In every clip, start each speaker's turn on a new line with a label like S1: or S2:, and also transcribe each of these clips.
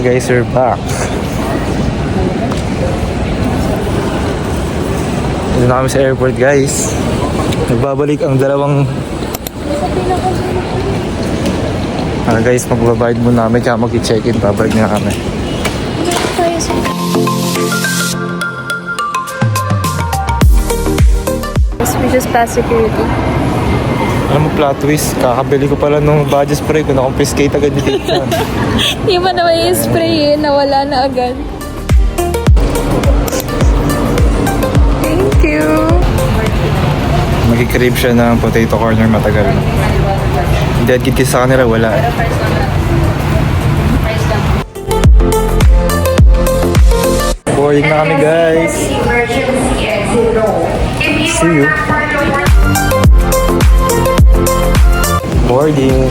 S1: Hi guys, we're back. Dito na kami sa airport guys. Nagbabalik ang dalawang guys, magbabayad muna kami kaya mag-check-in. Babalik na kami.
S2: We just passed security.
S1: Alam mo, plot twist, kakabili ko pala nung badge spray ko, na-confiscate agad ni Tita.
S2: Hindi pa naman yung spray nawala na agad. Thank you.
S1: Magkikrib siya ng potato corner matagal na. Dead kid sa kanila, wala. Boarding na kami guys. See you. Boarding.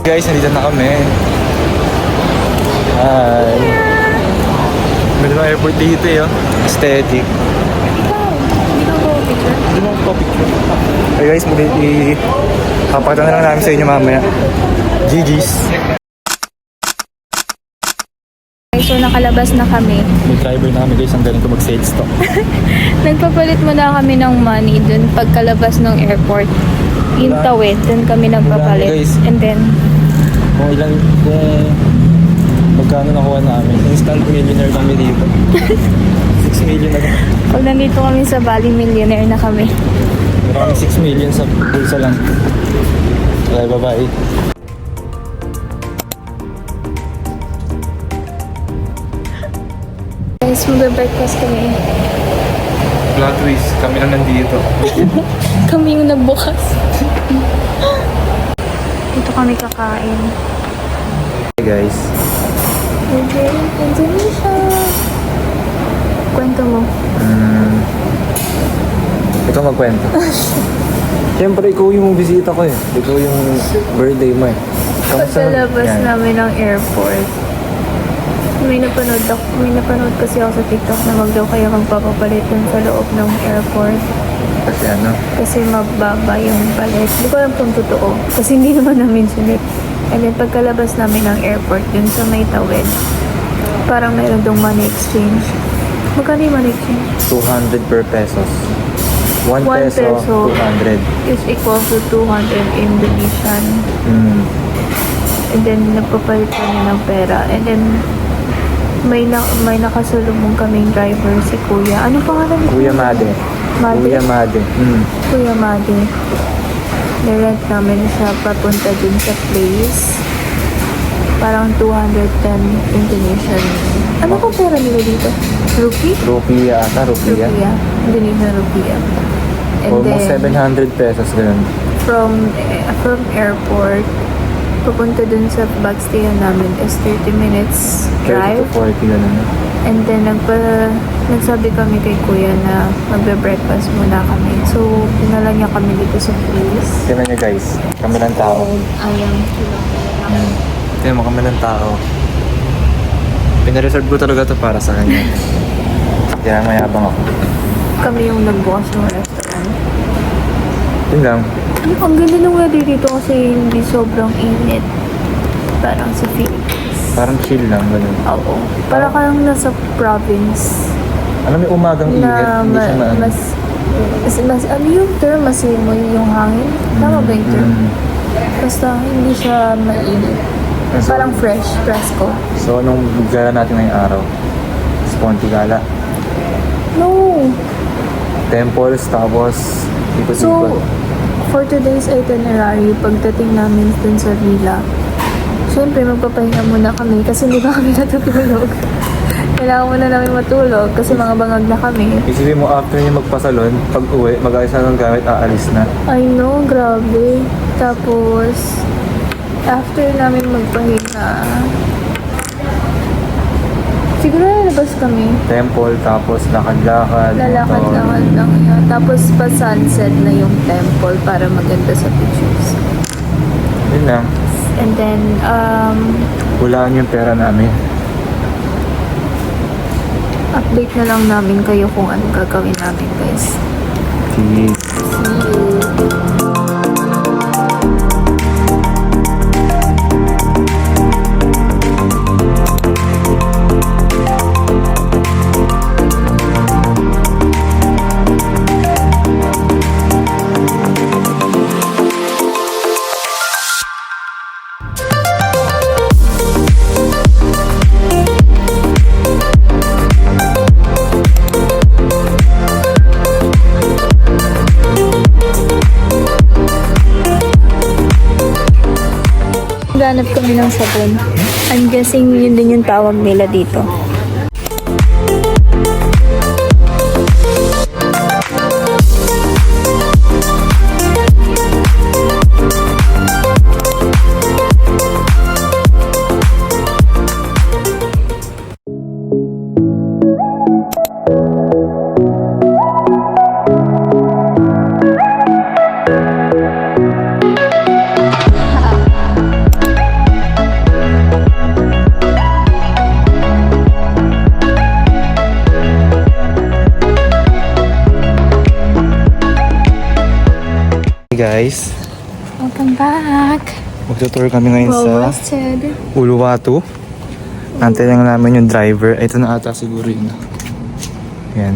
S1: Guys, nandito na kami. Hi. Meron ng airport dito eh, oh. Aesthetic.
S2: Hindi ka po picture?
S1: Hindi mo ko picture. Hey guys, papakita na lang namin sa inyo mamaya. GG's.
S2: So nakalabas na kami.
S1: May driver na kami guys, ang galing ko mag-sales stock.
S2: Nagpapalit muna kami ng money dun pagkalabas ng airport. Yung tawid, dun kami nagpapalit.
S1: Wala, guys.
S2: And then,
S1: Kung ilang, magkano nakuha namin. Instant millionaire kami dito. 6 million na.
S2: pag nandito kami sa Bali, millionaire na kami.
S1: Meron kami 6 million sa bulsa lang. Okay, bye-bye.
S2: Guys, mag-breakfast kami.
S1: Plot twist, kami lang nandito.
S2: Kami yung nagbukas. Dito kami kakain.
S1: Hey guys.
S2: Okay, Indonesia. Kwento mo.
S1: Ikaw magkwento. Siyempre, ikaw yung bisita ko eh. Ikaw yung birthday mo eh.
S2: Pagkalabas
S1: Yan.
S2: namin ng airport, may napanood kasi ako sa TikTok na wag daw kayo magpapapalit dun sa loob ng airport.
S1: Kasi ano?
S2: Kasi mababa yung palit. Hindi ko alam kung totoo. Kasi hindi naman namin sunod. And then pagkalabas namin ng airport dun sa may tawid, parang mayroon dong money exchange. Magkano yung money exchange?
S1: 200 per pesos. 1
S2: 1
S1: peso, 200.
S2: is equal to 200 Indonesian. And then nagpapalit kami ng pera. And then may nakasalubong kaming driver, si Kuya. Ano pangalan niya?
S1: Kuya Made.
S2: Made?
S1: Kuya Made.
S2: Kuya Made. Nirent namin siya papunta dun sa place. Parang 210 Indonesian. Ano po pera nila dito? Rupee?
S1: Rupiah ata, rupiah.
S2: Rupiah. Indonesian rupiah. And
S1: Almost
S2: then,
S1: 700 pesos ganun.
S2: from airport, papunta dun sa backstayan namin is 30 minutes
S1: 30
S2: drive.
S1: to 40 ganun.
S2: And then, nagsabi kami kay Kuya na magbe-breakfast muna kami. So, pinala niya kami dito sa place.
S1: Tingnan nyo guys, kami ng tao.
S2: Ayang
S1: Tingnan mo, kami ng tao. Pinareserve ko talaga to para sa kanya. Kaya mayabang ako.
S2: kami yung nagbukas ng restaurant.
S1: Yun lang.
S2: Ang ganda ng weather dito kasi hindi sobrang init. Parang sa Philippines.
S1: Parang chill lang, ganun.
S2: Oo. Para kang nasa province.
S1: Alam mo, umagang init,
S2: Na
S1: hindi siya maano.
S2: mas ano yung term? Masimoy yung hangin? Tama ba yung term? Basta hindi siya mainit.
S1: So,
S2: Parang fresh, fresco.
S1: So, nung gala natin ngayong araw, Sponty Gala,
S2: No!
S1: temples, tapos
S2: So,
S1: ikot-ikot.
S2: for today's itinerary, pagdating namin dun sa villa, syempre magpapahinga muna kami kasi hindi pa kami natutulog. Kailangan muna namin matulog kasi mga bangag na kami.
S1: Isipin mo, after niya magpasalon, pag uwi, mag-ayos na ng gamit, aalis na.
S2: I know, grabe. Tapos, after namin magpahinga, siguro lalabas kami.
S1: Temple, tapos lakad-lakad.
S2: Lalakad-lakad lang yun. Tapos pa-sunset na yung temple para maganda sa pictures.
S1: Yun lang.
S2: And then,
S1: Hulaan yung pera namin.
S2: update na lang namin kayo kung anong gagawin namin, guys.
S1: See.
S2: Ganap kami ng sabon. I'm guessing yun din yung tawag nila dito.
S1: Hey guys,
S2: Welcome back!
S1: magtutour kami ngayon sa
S2: Wasted.
S1: Uluwatu. Antay lang namin yung driver. Ito na ata siguro yun. Yan.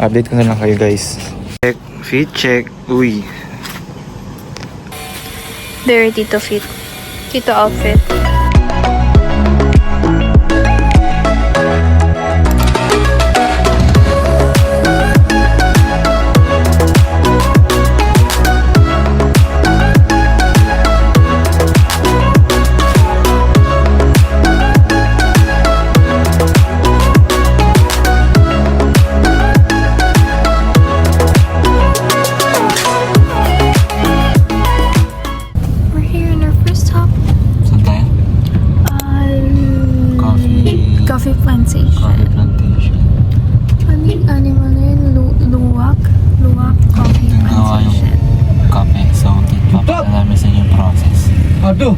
S1: Update ko na lang kayo guys. Check, fit check. Uy.
S2: Very Tito fit. Tito outfit. We're here in our first stop.
S1: Saan tayo?
S2: Coffee plantation.
S1: plantation.
S2: Ano yung animal na yun? Luwak? Luwak coffee plantation.
S1: Kape. So, papakita namin sa inyo yung process. Aduh!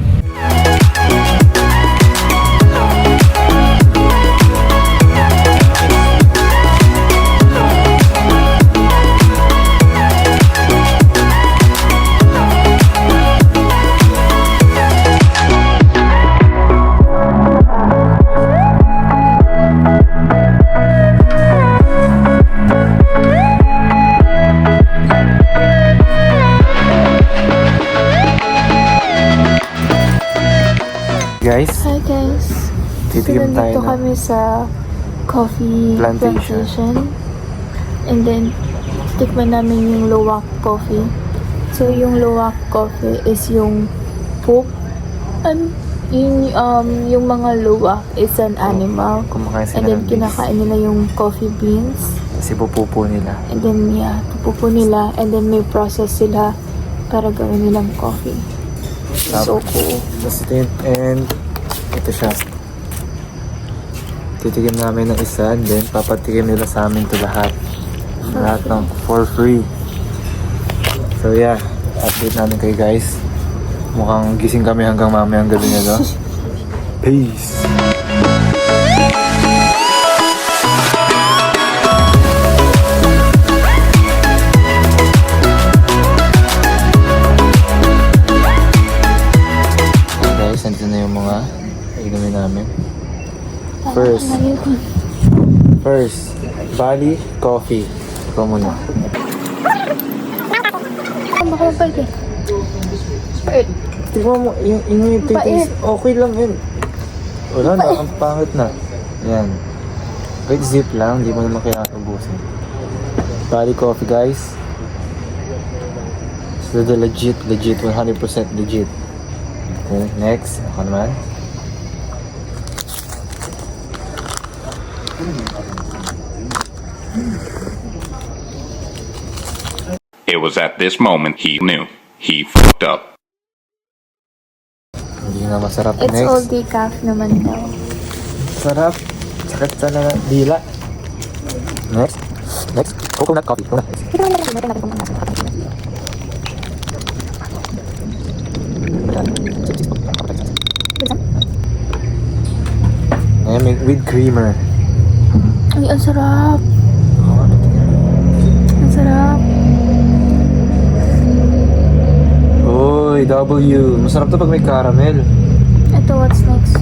S1: Guys,
S2: Hi guys.
S1: Titigim
S2: So,
S1: tayo
S2: nandito
S1: na.
S2: kami sa coffee
S1: Plantation.
S2: plantation. And then, tikman namin yung luwak coffee. So, yung luwak coffee is yung poop. Yung mga luwak is an animal.
S1: kumakain sila
S2: And then,
S1: ng bees.
S2: kinakain nila yung coffee beans.
S1: Kasi pupupo nila.
S2: And then, yeah, pupupo nila. And then, may process sila para gawin nilang coffee. So cool.
S1: Tapos ito yun, and ito siya. Titigim namin ng isa, and then papatikim nila sa amin to lahat. Lahat ng for free. So yeah, update namin kayo guys. Mukhang gising kami hanggang mamayang gabi na do. Peace! Guys, nandito na yung mga inumin namin. First, Bali Coffee. Ikaw muna.
S2: Baka mapalki.
S1: Tingnan mo, yung taste, okay lang yun. Wala na, ang pangit na. Yan. Wait, zip lang, hindi mo naman kailangan ubusin. Bali Coffee, guys. So, the legit, 100% legit. Okay, next, ako naman.
S3: It was at this moment he knew. He fucked up.
S1: Hindi na masarap.
S2: It's all
S1: Next.
S2: decaf naman daw.
S1: Sarap. Sakit sa dila. Next. Next. Coconut coffee. Coconut. Ngayon, with creamer.
S2: Ay, ang sarap. Ang sarap.
S1: Uy, W. Masarap to pag may caramel.
S2: Ito, what's next?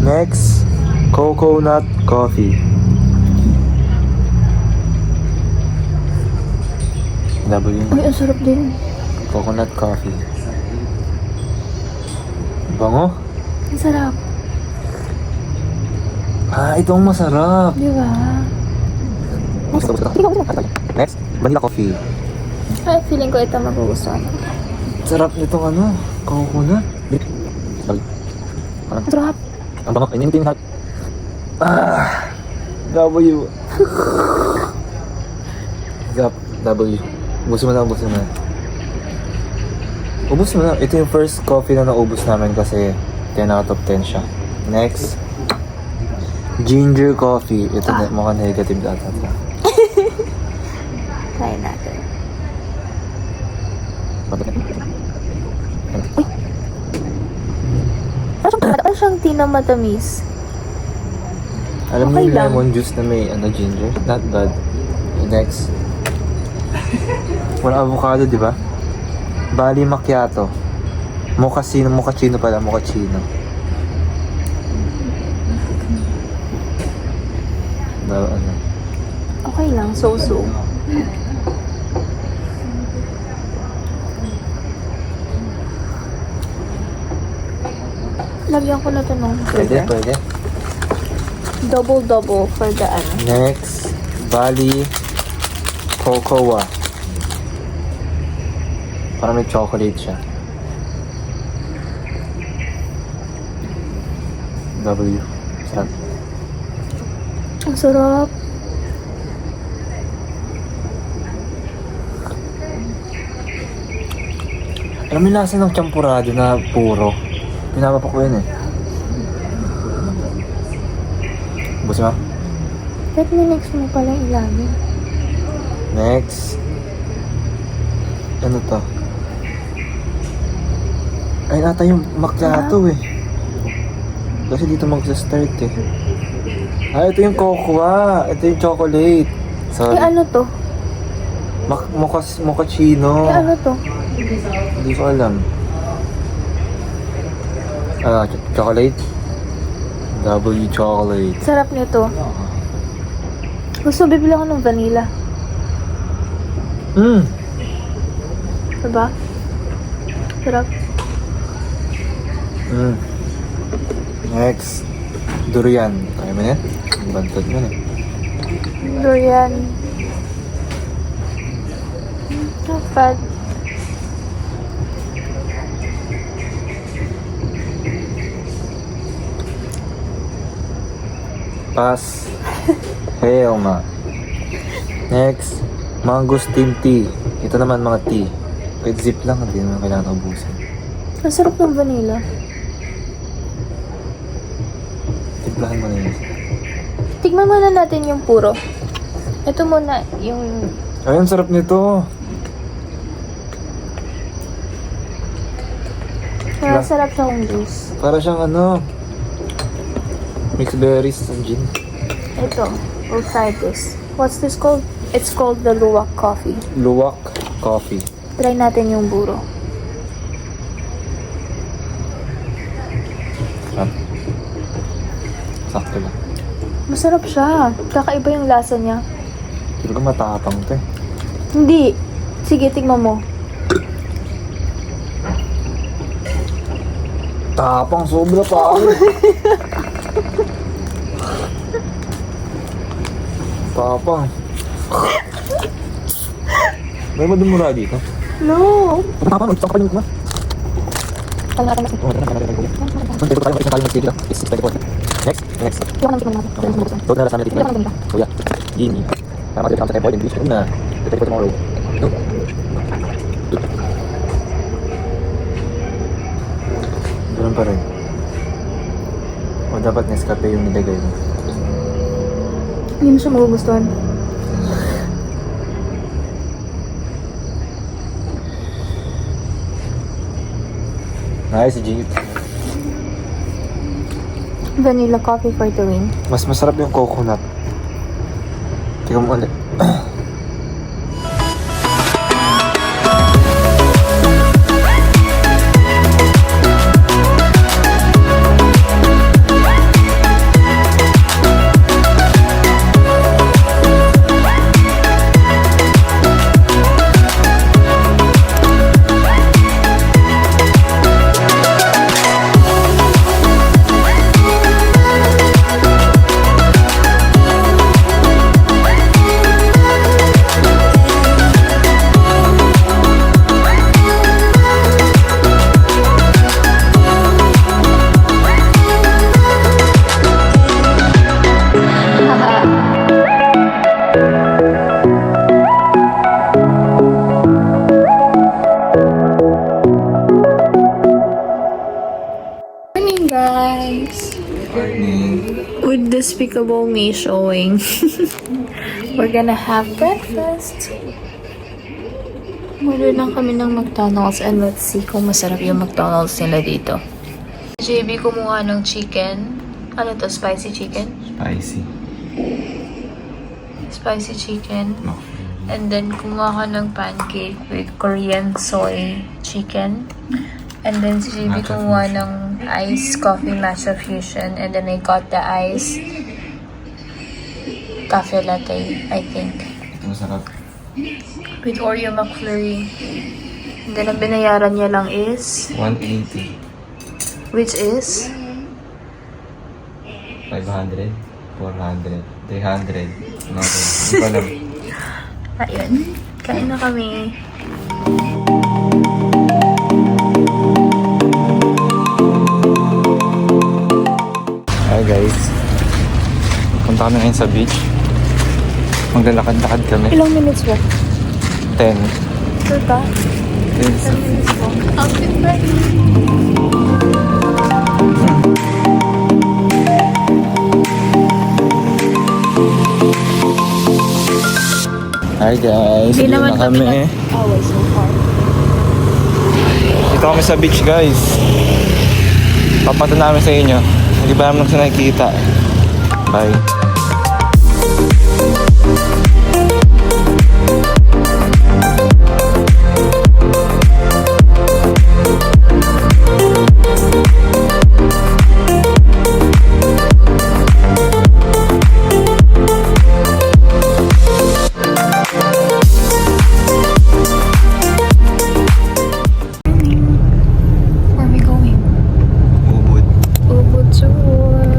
S1: Next, coconut coffee. W.
S2: Ay, ang sarap din.
S1: Coconut coffee. Bango?
S2: Ang sarap.
S1: Ah, ito ang masarap.
S2: Di ba?
S1: Next, vanilla coffee.
S2: Ay, feeling ko ito magugustuhan.
S1: Sarap nitong ano, coconut.
S2: Ang sarap.
S1: Ang bango, inintin lahat. Ah, W. Zap, W. Ubusin mo na, ubusin mo na. Ubus mo na. Ito yung first coffee na naubos namin kasi 10 out of 10 siya. Next, ginger coffee. Ito na, mukhang negative data.
S2: Try natin. Parang siyang tea na matamis.
S1: Alam mo
S2: Okay
S1: yung
S2: lang.
S1: lemon juice na may ginger? Not bad. Next. Wala avocado, di ba? Bali macchiato. Mochaccino pala, mochaccino. Ano?
S2: Okay lang, so-so. Lagyan ko na ito ng
S1: Pwede,
S2: sugar.
S1: pwede.
S2: Double-double for the ano.
S1: Next, Bali Cocoa. Parang may chocolate siya. W. Sarap.
S2: Ang sarap.
S1: Alam mo yung lasa ng champurado na puro. Pinapa ko yun eh. Busi mo?
S2: Ba't minix mo pala yung ilalim?
S1: Next. Ano to? Ay, ata yung macchiato eh. Kasi dito magsa-start eh. Ah, ito yung cocoa. Ito yung chocolate. Sorry.
S2: Eh ano to?
S1: Mochaccino.
S2: Eh ano to?
S1: Hindi ko alam. Ah, chocolate? W chocolate.
S2: Sarap nito. Gusto bibili ako ng vanilla. Diba? Sarap.
S1: Next. Durian. Kaya mo yan? Bantod mo na.
S2: Durian. Not bad.
S1: Pass. Hell na. Next. Mangosteen tea. Ito naman mga tea. Kahit zip lang, hindi naman kailangan ubusin.
S2: Ang sarap ng vanilla.
S1: Timplahan mo na yun.
S2: Tignan muna natin yung puro. Ito muna yung...
S1: Ay, ang sarap nito.
S2: Kaya sarap sa akong juice.
S1: Para siyang ano, mixed berries and gin.
S2: Ito. We'll try this. What's this called? It's called the Luwak coffee.
S1: Luwak coffee.
S2: Try natin yung buro.
S1: Sakto lang.
S2: Masarap siya. Kakaiba yung lasa niya.
S1: Pero ka matapang to eh.
S2: Hindi. Sige, tignan mo.
S1: Tapang sobra pa ako. Tapang. May madumura dito.
S2: No!
S1: Tapang, ito pa rin ko.
S2: Tala ka na.
S1: Next. Huwag na lang sa amin natin. Kuya, Jimmy. Tama dito kami sa temple. English na. Ready for tomorrow. No? Ganun pa rin. O dapat Nescafe yung nilagay mo.
S2: Hindi mo siya magugustuhan.
S1: Nice, Jeep.
S2: Vanilla coffee for the win.
S1: Mas masarap yung coconut. Tingnan mo ulit.
S2: Morning, guys! With Despicable Me showing, we're gonna have breakfast. Order lang kami ng McDonald's and let's see kung masarap yung McDonald's nila dito. JB kumuha ng chicken. Ano to? Spicy chicken?
S1: Spicy.
S2: Spicy chicken.
S1: No.
S2: And then kumuha ka ng pancake with Korean soy chicken. And then si JB
S1: Matcha
S2: kumuha
S1: fusion.
S2: ng iced coffee matcha fusion. And then I got the iced cafe latte, I think.
S1: Ito masarap.
S2: With Oreo McFlurry. And then ang binayaran niya lang is,
S1: 180.
S2: which is,
S1: 500. 400. 300. Nothing. Hindi ko alam.
S2: ayun. Kain na kami.
S1: Hi guys. Punta kami ngayon sa beach. Maglalakad-lakad kami.
S2: Ilang minutes walk?
S1: 10.
S2: Sure ka?
S1: 10.
S2: 10 minutes walk. Outfit break.
S1: Hi guys.
S2: Hindi
S1: Dito
S2: naman
S1: na kami.
S2: away so far.
S1: Dito kami sa beach guys. Papata namin sa inyo. Hindi ba naman sa nakikita. Bye.
S2: Where are we going?
S1: Ubud.
S2: Ubud Tour.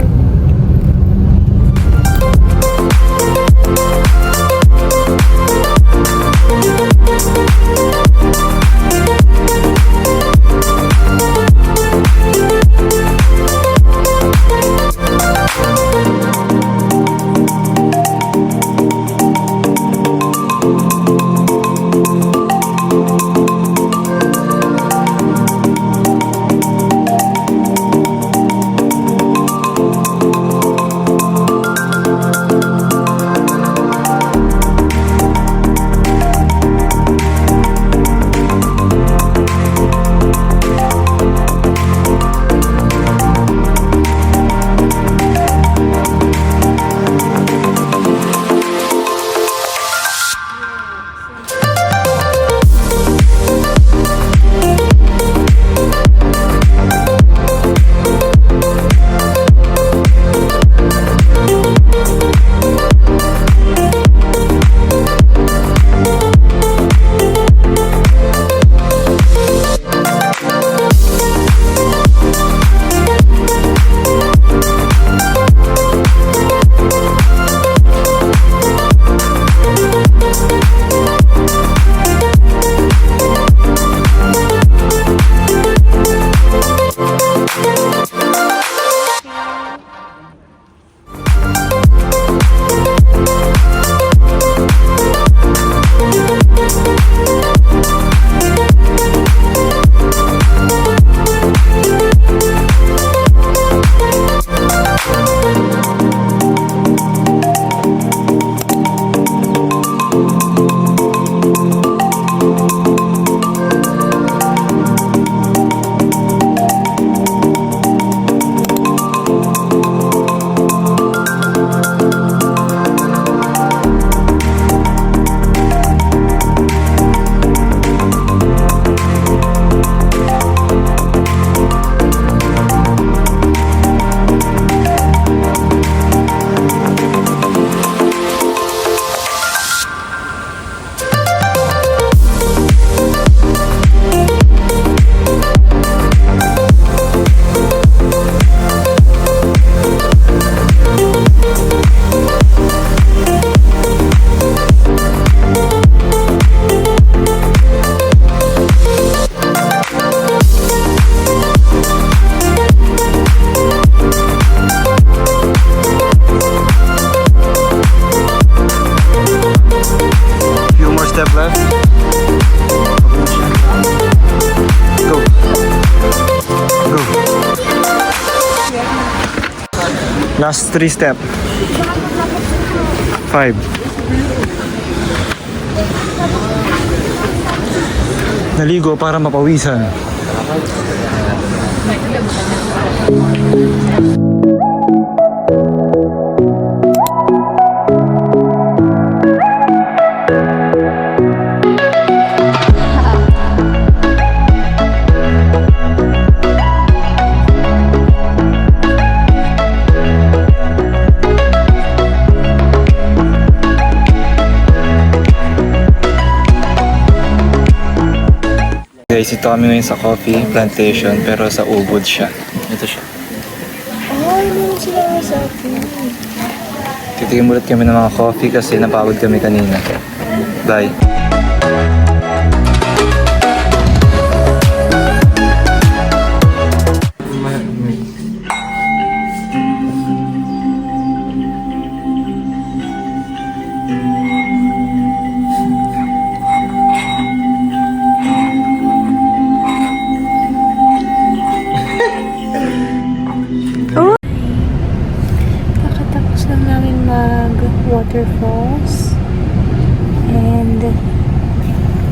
S1: Last 3 step. 5. Naligo para mapawisan. Guys, ito kami ngayon sa coffee plantation pero sa Ubud siya. Ito siya.
S2: Ay, meron sila sa akin.
S1: Titikim ulit kami ng mga coffee kasi napagod kami kanina. Bye.
S2: Kakatapos lang namin mag-waterfalls. And,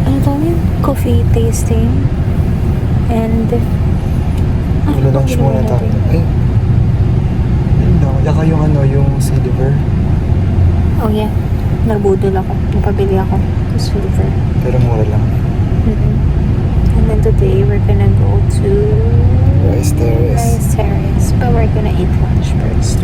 S2: ano tawag yun? Coffee tasting. And,
S1: Lunch muna tayo. Ay. No, yaka yung ano, yung silver.
S2: Oh yeah, nagbudol ako. Napabili ako ng silver.
S1: Pero mura lang.
S2: And then today, we're gonna go to
S1: Rice Terrace.
S2: Rice Terrace. But we're gonna eat lunch first.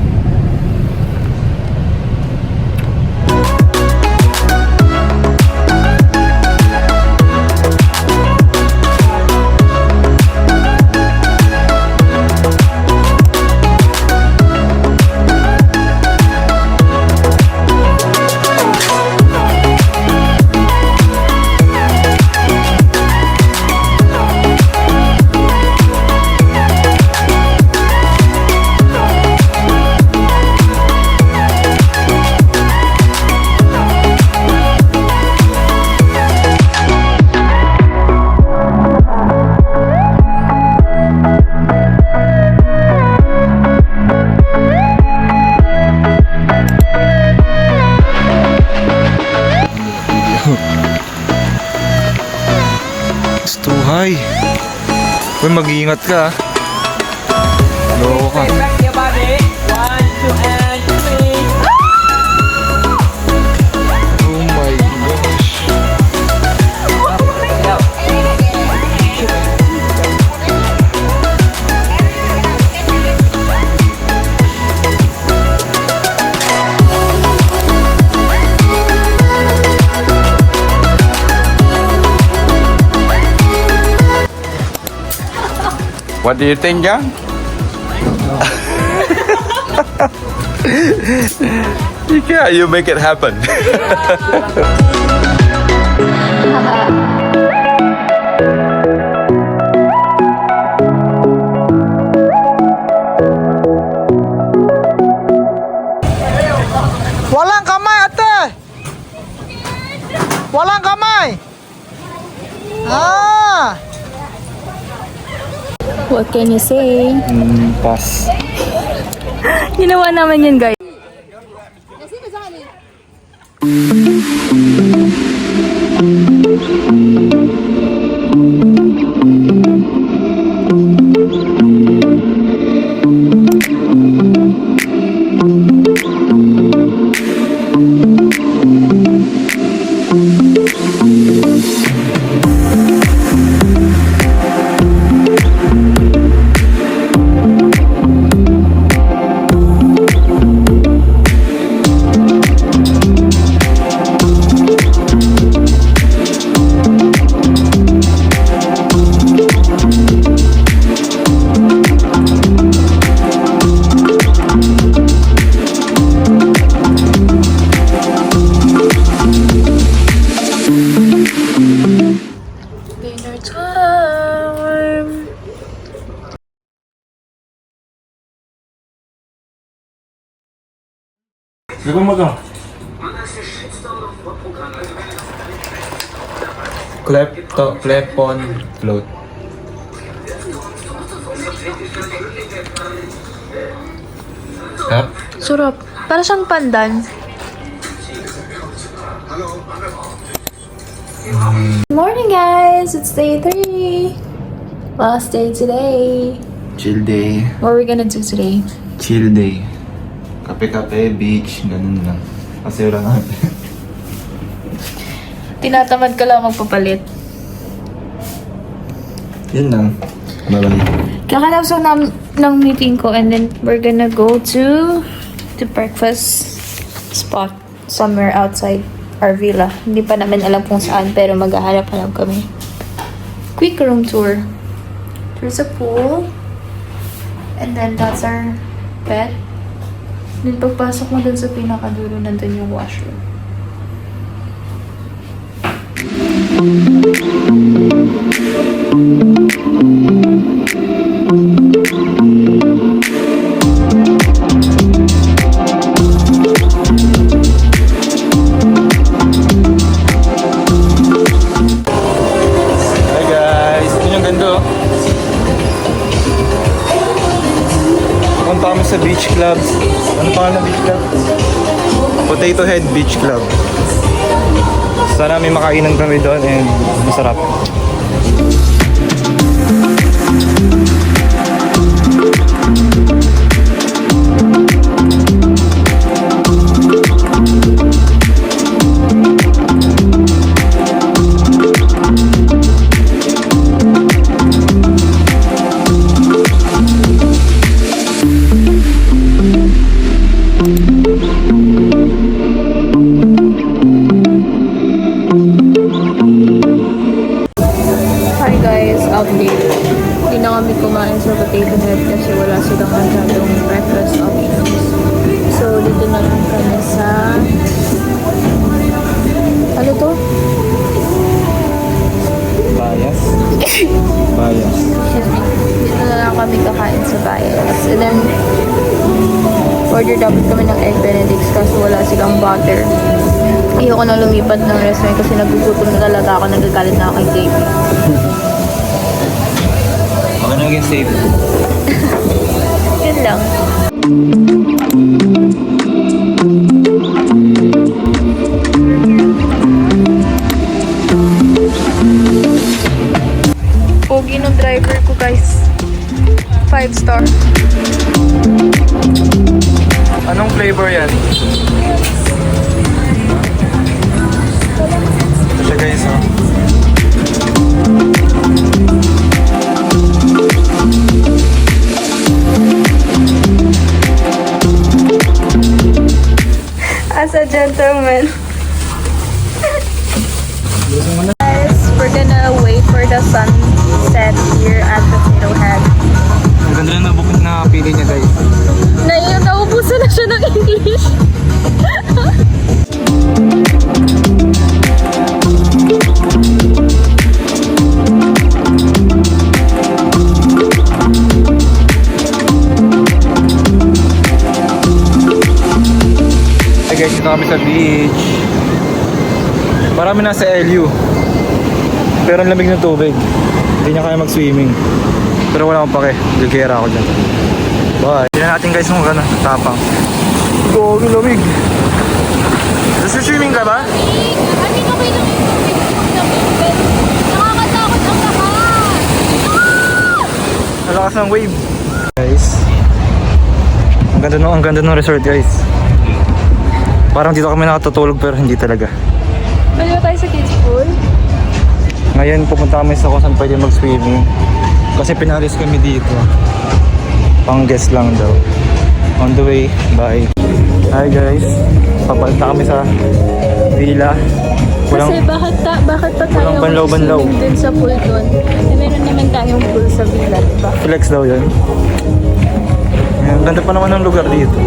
S1: It's too high. Uy, mag-iingat ka. Loko ka.
S4: Back your body. 1, 2, and 3.
S1: Oh my gosh.
S3: What do you think, John? Yeah, you make it happen.
S1: Walang kamay, ate! Walang kamay! Ah!
S2: What can you say?
S1: Pass.
S2: Ginawa naman yun, guys. Dinner time!
S1: Klepon float. Cup.
S2: Sarap. Para siyang pandan. Morning guys! It's day 3. Last day today.
S1: Chill day.
S2: What are we gonna do today?
S1: Chill day. Kape-kape, beach, ganun lang. Kasi wala na.
S2: Tinatamad ka lang magpapalit.
S1: Yun lang. Bye-bye.
S2: Kakalapos ng meeting ko and then we're gonna go to the breakfast spot somewhere outside our villa. Hindi pa namin alam kung saan pero maghahanap-hanap kami. Quick room tour. There's a pool. And then that's our bed. Then pagpasok mo dun sa pinakadulo, nandun yung washroom.
S1: Hi guys! Ito yung ganda oh. Punta kami sa beach club. Ano pangalan ng beach club? Potato Head Beach Club. Sana may makainan kami doon and masarap.
S2: Hi guys, update. Hindi na kami kumain sa Potato Head kasi wala silang masyadong breakfast options. So, dito na lang kami sa... Ano to?
S1: Bias? Bias.
S2: Excuse me. Dito na lang kami kakain sa Bias. And then, order dapat kami ng egg benedicts kasi wala silang butter. Ayoko na lumipat ng restaurant kasi nagugutom na talaga ako. Nagagalit na ako kay JP.
S1: Okay na maging safe.
S2: Yun lang. Pogi ng driver ko guys. 5 star.
S1: Anong flavor yan? Ito siya guys oh.
S2: As a gentleman. Guys, we're gonna wait for the sunset here at Potato Head.
S1: Ang ganda na nabukit na pili niya guys.
S2: Naubusan na siya ng English.
S1: Hey guys, dito kami sa beach. Marami nasa LU. Pero ang lamig ng tubig. Hindi niya kaya mag-swimming. Pero wala akong pake. Gagera ako dyan. Bye. Tignan natin guys kung gano'n. Tapang. Gogi lamig. Swimming ka ba?
S2: Hindi ko kayo nakakatakot ang lahat.
S1: Ang lakas ng wave. Guys. Ang ganda ng resort guys. Parang dito kami nakatutulog pero hindi talaga.
S2: Pwede ba tayo sa kids pool?
S1: Ngayon pupunta kami sa kung saan pwede mag-swimming. Kasi pinalis kami dito. Pang guest lang daw. On the way, bye. Hi guys. Papalit na kami sa villa.
S2: Kasi bakit pa tayo
S1: walang banlaw-banlaw.
S2: mag-swimming dun sa pool dun? Eh, meron naman tayong pool sa villa, diba?
S1: Flex daw yun. Ang ganda pa naman ng lugar dito.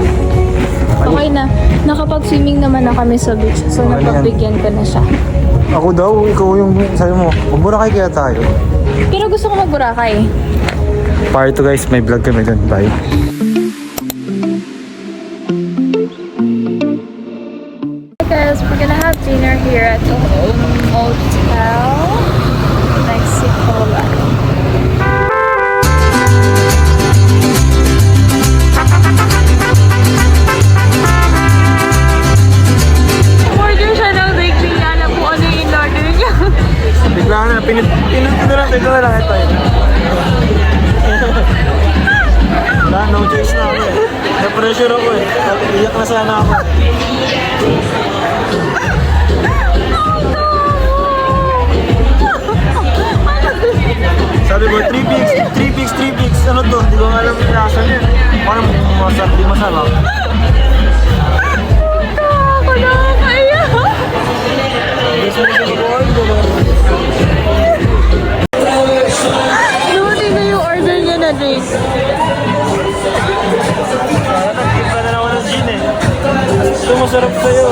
S2: Okay na. Nakapag-swimming naman na kami sa beach. So,
S1: Okay na yan.
S2: napagbigyan ko na siya.
S1: Ako daw, ikaw yung sabi mo, Boracay kaya tayo.
S2: Pero gusto ko mag-Boracay.
S1: Part 2 guys, may vlog kami dun. Bye.
S2: Hey guys, we're gonna have dinner here at the Hotel Mexico.
S1: pinit ko na lang, ito na lang, ito. Wala, no choice na ako eh. Na-pressure ako eh. Iyak na sana ako. Sabi ko, 3 pigs. Ano to? Hindi ko nga alam yung lasa niya. Parang masarap, di masarap.
S2: Ako nakakaiyak. Dumating na yung order niya na drink.
S1: Iba na ako ng gin eh. Ito masarap sa'yo.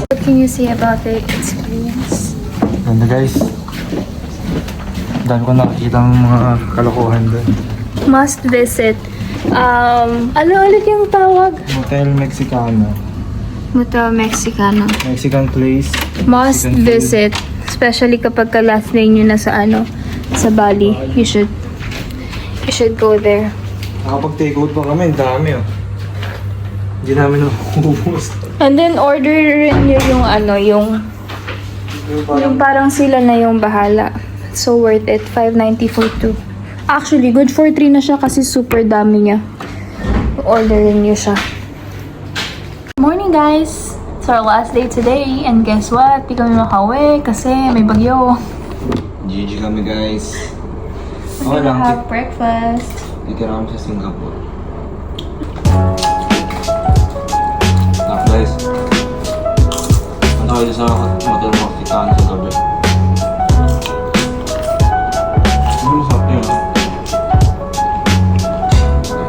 S2: What can you say about the experience?
S1: Ganda guys. Dami ko nakikita ng mga kalokohan doon.
S2: Must visit. Ano ulit yung tawag?
S1: Hotel Mexicano.
S2: Motel Mexicano.
S1: Mexican place.
S2: Must
S1: Mexican food.
S2: visit. Especially kapag ka last day nyo na sa sa Bali. You should go there.
S1: Nakapag-take out pa kami, ang dami oh. Hindi namin naubos.
S2: And then order rin nyo yung yung parang sila na yung bahala. So worth it. 590 for 2. Actually, good for 3 na siya kasi super dami niya. Orderin nyo siya. Morning guys! It's our last day today and guess what? Di kami makauwi kasi may bagyo.
S1: GG kami guys.
S2: We're gonna have breakfast.
S1: Ikira kami sa Singapore. Guys. Ano kayo sa Motel Mexicano sa gabi? Ano masarap yun?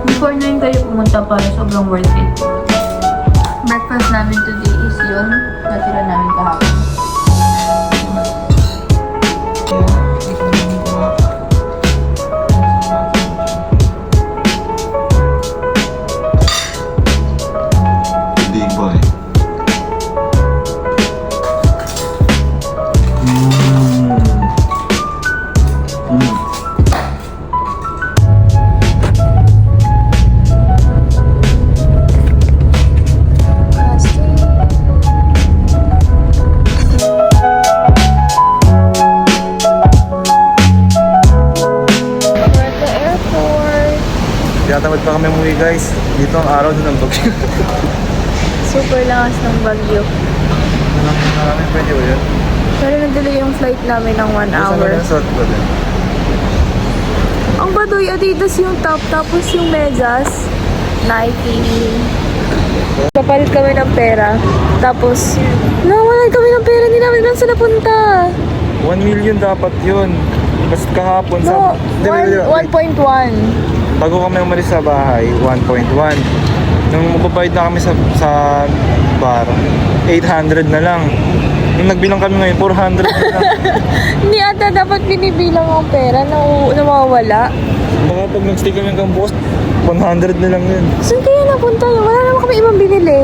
S2: Before na yun kayo pumunta para sobrang worth it. Breakfast namin today is yun. Natira namin kahapon.
S3: Big boy.
S1: Tinatamad pa kami umuwi guys. Dito ang araw ng bagyo.
S2: Super lakas ng bagyo.
S1: Namin pwede ba yun?
S2: Pero nag-delay yung flight namin ng 1
S1: Saan
S2: hour.
S1: ba yung suot ko din?
S2: Ang baduy, Adidas yung top, tapos yung medyas, Nike. Kapalit kami ng pera. Tapos, nawalan kami ng pera, hindi namin alam saan napunta.
S1: 1 million dapat yun. Basta kahapon
S2: No,
S1: sa... Di ba,
S2: 1.1.
S1: Bago kami umalis sa bahay, 1.1. Nung mababayad na kami sa bar, 800 na lang. Nung nagbilang kami ngayon, 400 na lang.
S2: Hindi ata dapat binibilang ang pera na nawawala.
S1: Baka pag nag-stay kami hanggang bukas, 100 na lang yun.
S2: Saan kaya napunta yun? Wala naman kami ibang binili.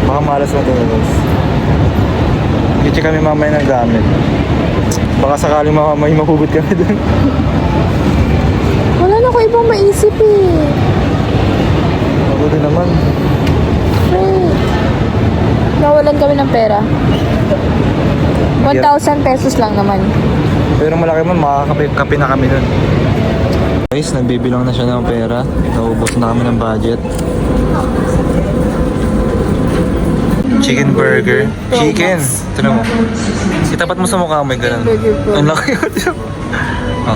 S1: Baka malas na ito, guys. I-check kami mamaya ng gamit. Baka sakaling may mahugot kami dun.
S2: Wala na ko ibang maisip eh.
S1: Ako din naman.
S2: Wait. Nawalan kami ng pera. 1,000 pesos lang naman.
S1: Pero malaki man, makakape na kami dun. Guys, nagbibilang na siya ng pera. Naubos na kami ng budget. Chicken burger. Chicken! Ito na mo. Itapat mo sa mukha mo, ganun.
S2: Burger pro.
S1: Ang laki yun.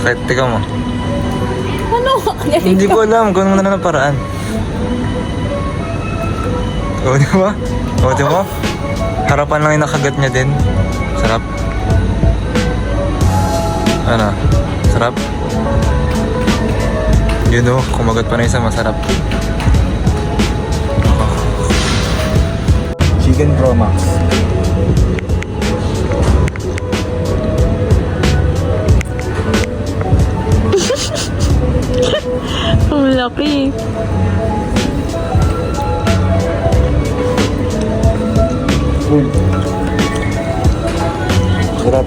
S1: Okay, tika mo.
S2: Ano?
S1: Hindi ko alam kung ano na ng paraan. O, di ba? O, di ba? Harapan lang yung nakagat niya din. Sarap. Ano? Sarap? Yun o, kumagat pa na isa, masarap. Chicken Pro Max.
S2: Ang laki.
S1: Sarap.